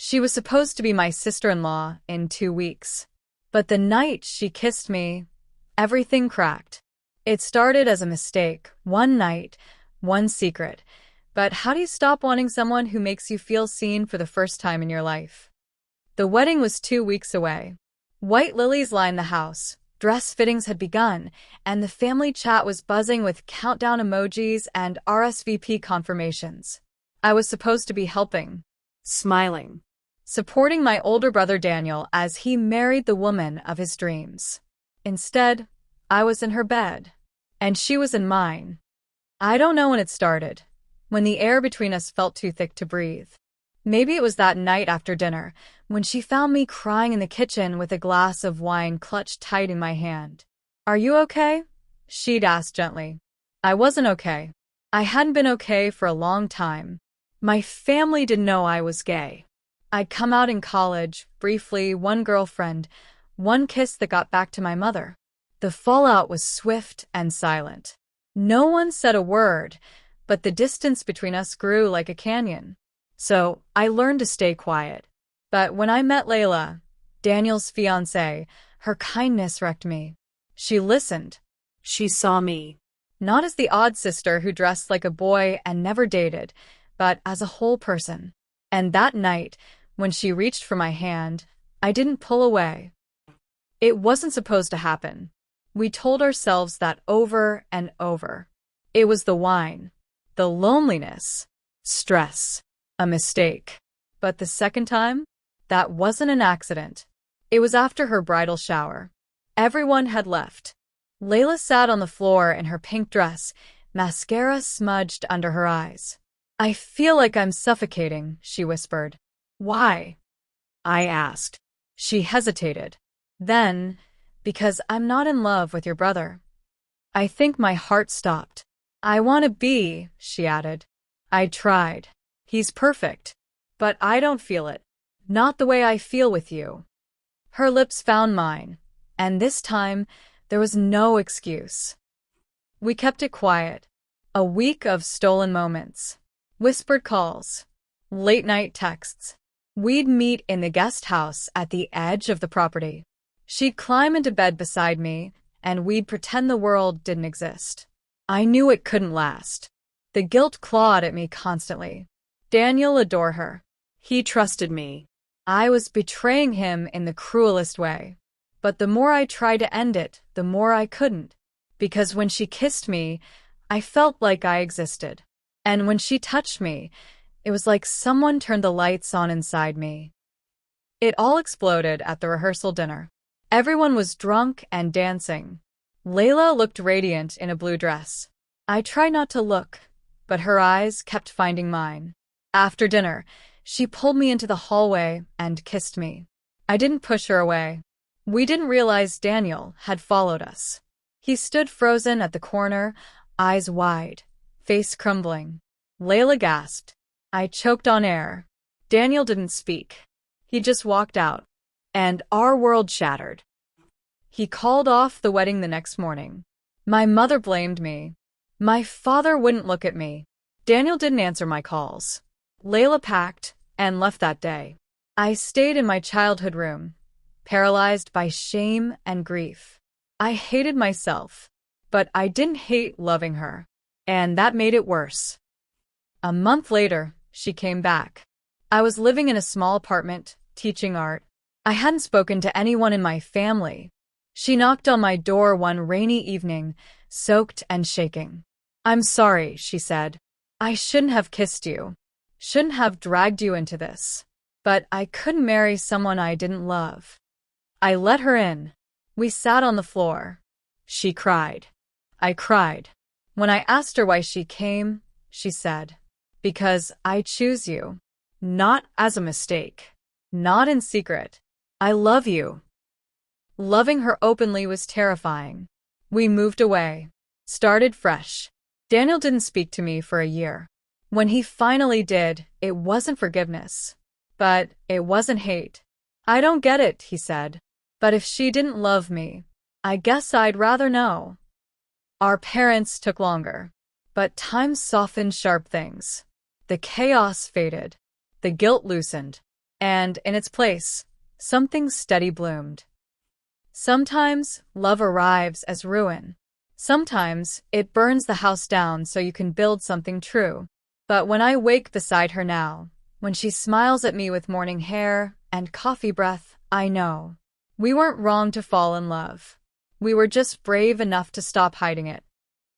She was supposed to be my sister-in-law in 2 weeks. But the night she kissed me, everything cracked. It started as a mistake, one night, one secret. But how do you stop wanting someone who makes you feel seen for the first time in your life? The wedding was 2 weeks away. White lilies lined the house, dress fittings had begun, and the family chat was buzzing with countdown emojis and RSVP confirmations. I was supposed to be helping, smiling, supporting my older brother Daniel as he married the woman of his dreams. Instead, I was in her bed, and she was in mine. I don't know when it started, when the air between us felt too thick to breathe. Maybe it was that night after dinner, when she found me crying in the kitchen with a glass of wine clutched tight in my hand. "Are you okay?" she'd asked gently. I wasn't okay. I hadn't been okay for a long time. My family didn't know I was gay. I'd come out in college, briefly, one girlfriend, one kiss that got back to my mother. The fallout was swift and silent. No one said a word, but the distance between us grew like a canyon. So I learned to stay quiet. But when I met Layla, Daniel's fiancée, her kindness wrecked me. She listened. She saw me, not as the odd sister who dressed like a boy and never dated, but as a whole person. And that night, when she reached for my hand, I didn't pull away. It wasn't supposed to happen. We told ourselves that over and over. It was the wine, the loneliness, stress, a mistake. But the second time, that wasn't an accident. It was after her bridal shower. Everyone had left. Layla sat on the floor in her pink dress, mascara smudged under her eyes. "I feel like I'm suffocating," she whispered. "Why?" I asked. She hesitated. Then, "Because I'm not in love with your brother." I think my heart stopped. "I want to be," she added. I tried. "He's perfect. But I don't feel it. Not the way I feel with you." Her lips found mine, and this time, there was no excuse. We kept it quiet. A week of stolen moments. Whispered calls. Late-night texts. We'd meet in the guest house at the edge of the property. She'd climb into bed beside me, and we'd pretend the world didn't exist. I knew it couldn't last. The guilt clawed at me constantly. Daniel adored her. He trusted me. I was betraying him in the cruelest way. But the more I tried to end it, the more I couldn't. Because when she kissed me, I felt like I existed. And when she touched me, it was like someone turned the lights on inside me. It all exploded at the rehearsal dinner. Everyone was drunk and dancing. Layla looked radiant in a blue dress. I tried not to look, but her eyes kept finding mine. After dinner, she pulled me into the hallway and kissed me. I didn't push her away. We didn't realize Daniel had followed us. He stood frozen at the corner, eyes wide, face crumbling. Layla gasped. I choked on air. Daniel didn't speak. He just walked out. And our world shattered. He called off the wedding the next morning. My mother blamed me. My father wouldn't look at me. Daniel didn't answer my calls. Layla packed and left that day. I stayed in my childhood room, paralyzed by shame and grief. I hated myself, but I didn't hate loving her, and that made it worse. A month later, she came back. I was living in a small apartment, teaching art. I hadn't spoken to anyone in my family. She knocked on my door one rainy evening, soaked and shaking. "I'm sorry," she said. "I shouldn't have kissed you. Shouldn't have dragged you into this. But I couldn't marry someone I didn't love." I let her in. We sat on the floor. She cried. I cried. When I asked her why she came, she said, "Because I choose you. Not as a mistake. Not in secret. I love you." Loving her openly was terrifying. We moved away. Started fresh. Daniel didn't speak to me for a year. When he finally did, it wasn't forgiveness. But it wasn't hate. "I don't get it," he said. "But if she didn't love me, I guess I'd rather know." Our parents took longer. But time softened sharp things. The chaos faded. The guilt loosened. And in its place, something steady bloomed. Sometimes love arrives as ruin. Sometimes it burns the house down so you can build something true. But when I wake beside her now, when she smiles at me with morning hair and coffee breath, I know we weren't wrong to fall in love. We were just brave enough to stop hiding it.